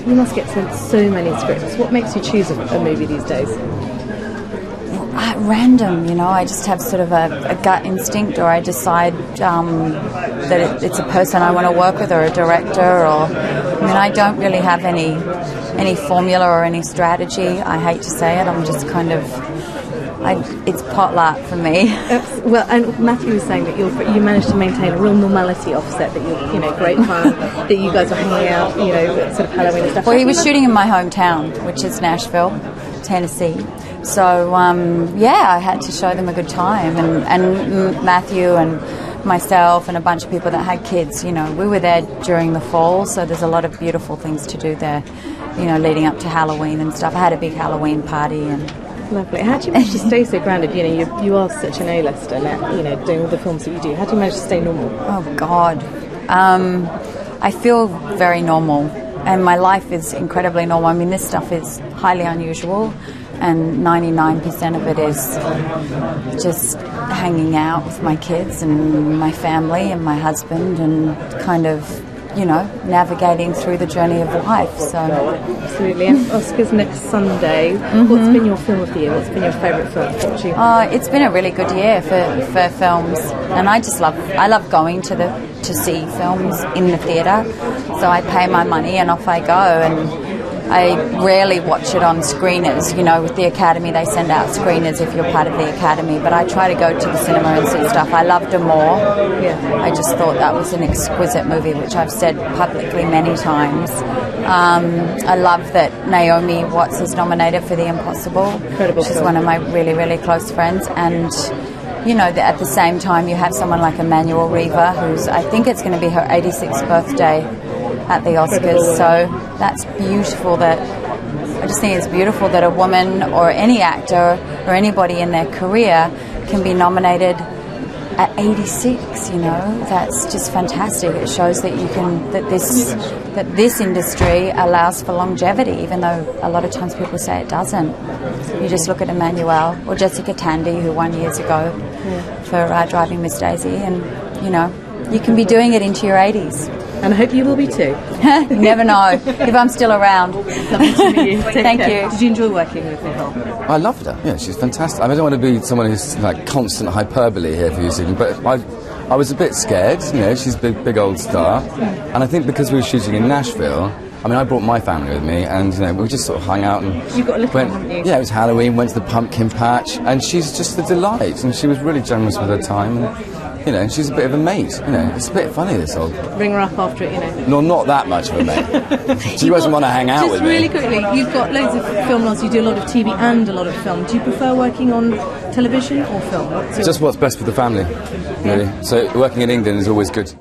You must get sent so many scripts. What makes you choose a movie these days? At random, you know, I just have sort of a gut instinct, or I decide that it's a person I want to work with, or a director, or I mean, I don't really have any formula or any strategy. I hate to say it, I'm just kind of, it's potluck for me. Well, and Matthew was saying that you managed to maintain a real normality off set, that you're, you know, great fun, that you guys were hanging out, you know, sort of Halloween and stuff. Well, he was shooting in my hometown, which is Nashville, Tennessee. So, yeah, I had to show them a good time. And Matthew and myself and a bunch of people that had kids, you know, we were there during the fall, so there's a lot of beautiful things to do there, you know, leading up to Halloween and stuff. I had a big Halloween party. And lovely. How do you manage to stay so grounded? You know, you are such an A-lister, you know, doing all the films that you do. How do you manage to stay normal? Oh, God. I feel very normal, and my life is incredibly normal. I mean, this stuff is highly unusual, and 99% of it is just hanging out with my kids and my family and my husband, and kind of, you know, navigating through the journey of life. So absolutely. And Oscars next Sunday. What's been your film of the year? What's been your favourite film to watch? It's been a really good year for films, and I love going to see films in the theatre. So I pay my money and off I go, and I rarely watch it on screeners. You know, with the Academy, they send out screeners if you're part of the Academy, but I try to go to the cinema and see stuff. I loved Amour. Yeah. I just thought that was an exquisite movie, which I've said publicly many times. I love that Naomi Watts is nominated for The Impossible. Incredible. She's one of my really, really close friends. And, you know, at the same time, you have someone like Emmanuel Riva, who's, I think it's going to be her 86th birthday at the Oscars, so that's beautiful. I just think it's beautiful that a woman or any actor or anybody in their career can be nominated at 86. You know, that's just fantastic. It shows that that this industry allows for longevity, even though a lot of times people say it doesn't. You just look at Emmanuel or Jessica Tandy, who won years ago for Driving Miss Daisy, and you know, you can be doing it into your 80s. And I hope you will be too. You never know if I'm still around. Lovely to meet you. Thank you. Did you enjoy working with Nicole? I loved her. Yeah, she's fantastic. I mean, I don't want to be someone who's like constant hyperbole here for you, Susan, but I was a bit scared. You know, she's a big old star, and I think because we were shooting in Nashville, I mean, I brought my family with me, and you know, we just sort of hung out and you've got a little one, haven't you? Yeah, it was Halloween. Went to the pumpkin patch, and she's just a delight, and she was really generous with her time. And, you know, she's a bit of a mate. You know, it's a bit funny, this old. Ring her up after it, you know. No, not that much of a mate. She doesn't want to hang out with me. Just really quickly, you've got loads of film roles. You do a lot of TV and a lot of film. Do you prefer working on television or film? Just what's best for the family, really. So working in England is always good.